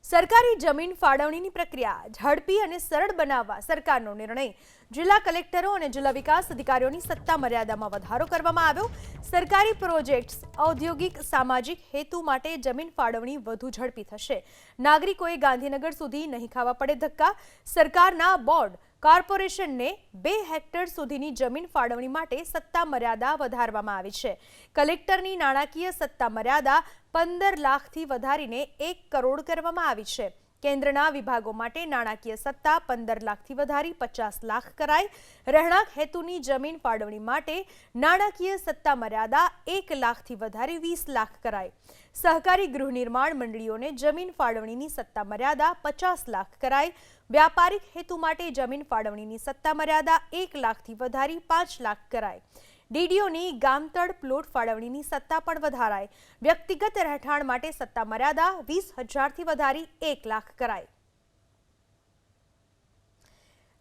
સરકારી જમીન ફાળવણીની પ્રક્રિયા ઝડપી અને સરળ બનાવવા સરકારનો નિર્ણય. જિલ્લા કલેક્ટરો અને જિલ્લા વિકાસ અધિકારીઓની સત્તા મર્યાદામાં વધારો કરવામાં આવ્યો. સરકારી પ્રોજેક્ટ્સ, ઔદ્યોગિક, સામાજિક હેતુ માટે જમીન ફાળવણી વધુ ઝડપી થશે. નાગરિકોએ ગાંધીનગર સુધી નહીં ખાવા પડે ધક્કા. સરકારના બોર્ડ કોર્પોરેશનને 2 હેક્ટર સુધીની જમીન ફાળવણી માટે સત્તા મર્યાદા વધારવામાં આવી છે. કલેક્ટરની નાણાકીય સત્તા મર્યાદા 15 લાખથી વધારીને 1 કરોડ કરવામાં આવી છે. કેન્દ્રના વિભાગો માટે નાણાકીય સત્તા 15 લાખથી વધારી 50 લાખ કરાઈ. રહેણાંક હેતુની જમીન ફાળવણી માટે નાણાકીય સત્તા મર્યાદા 1 લાખથી વધારી 20 લાખ કરાઈ. સહકારી ગૃહ નિર્માણ મંડળીઓને જમીન ફાળવણીની સત્તા મર્યાદા 50 લાખ કરાઈ. વ્યાપારિક હેતુ માટે જમીન ફાળવણીની સત્તા મર્યાદા 1 લાખથી વધારી 5 લાખ કરાઈ. ડીડીઓની ગામતળ પ્લોટ ફાળવણીની સત્તા પણ વધારાઈ. વ્યક્તિગત રહેઠાણ માટે સત્તા મર્યાદા 20,000થી વધારી 1 લાખ કરાઈ.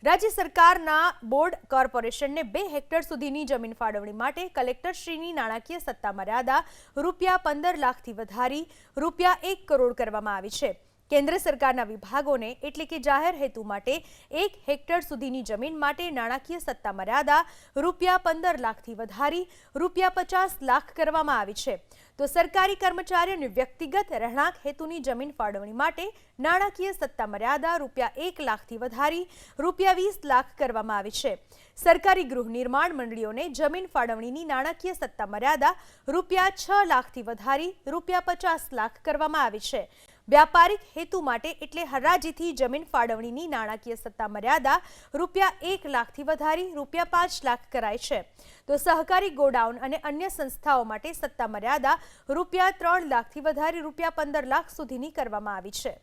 રાજ્ય સરકારના બોર્ડ કોર્પોરેશનને 2 હેક્ટર સુધીની જમીન ફાળવણી માટે કલેક્ટરશ્રીની નાણાકીય સત્તા મર્યાદા ₹15 લાખથી વધારી ₹1 કરોડ કરવામાં આવી છે. કેન્દ્ર સરકારના વિભાગોને એટલે કે જાહેર હેતુ માટે 1 હેક્ટર સુધીની જમીન માટે નાણાકીય સત્તા મર્યાદા ₹15 લાખથી વધારી ₹50 લાખ કરવામાં આવી છે. તો સરકારી કર્મચારી અને વ્યક્તિગત રહેણાંક હેતુની જમીન ફાળવણી માટે નાણાકીય સત્તા મર્યાદા ₹1 લાખથી વધારી ₹20 લાખ કરવામાં આવી છે. સરકારી ગૃહ નિર્માણ મંડળીઓને જમીન ફાળવણીની નાણાકીય સત્તા મર્યાદા ₹6 લાખથી વધારી ₹50 લાખ કરવામાં આવી છે. વ્યાપારિક હેતુ માટે એટલે હરાજીથી જમીન ફાળવણીની નાણાકીય સત્તા મર્યાદા ₹1 લાખથી વધારી ₹5 લાખ કરાઈ છે. તો સહકારી ગોડાઉન અને અન્ય સંસ્થાઓ માટે સત્તા મર્યાદા ₹3 લાખથી વધારી ₹15 લાખ સુધીની કરવામાં આવી છે.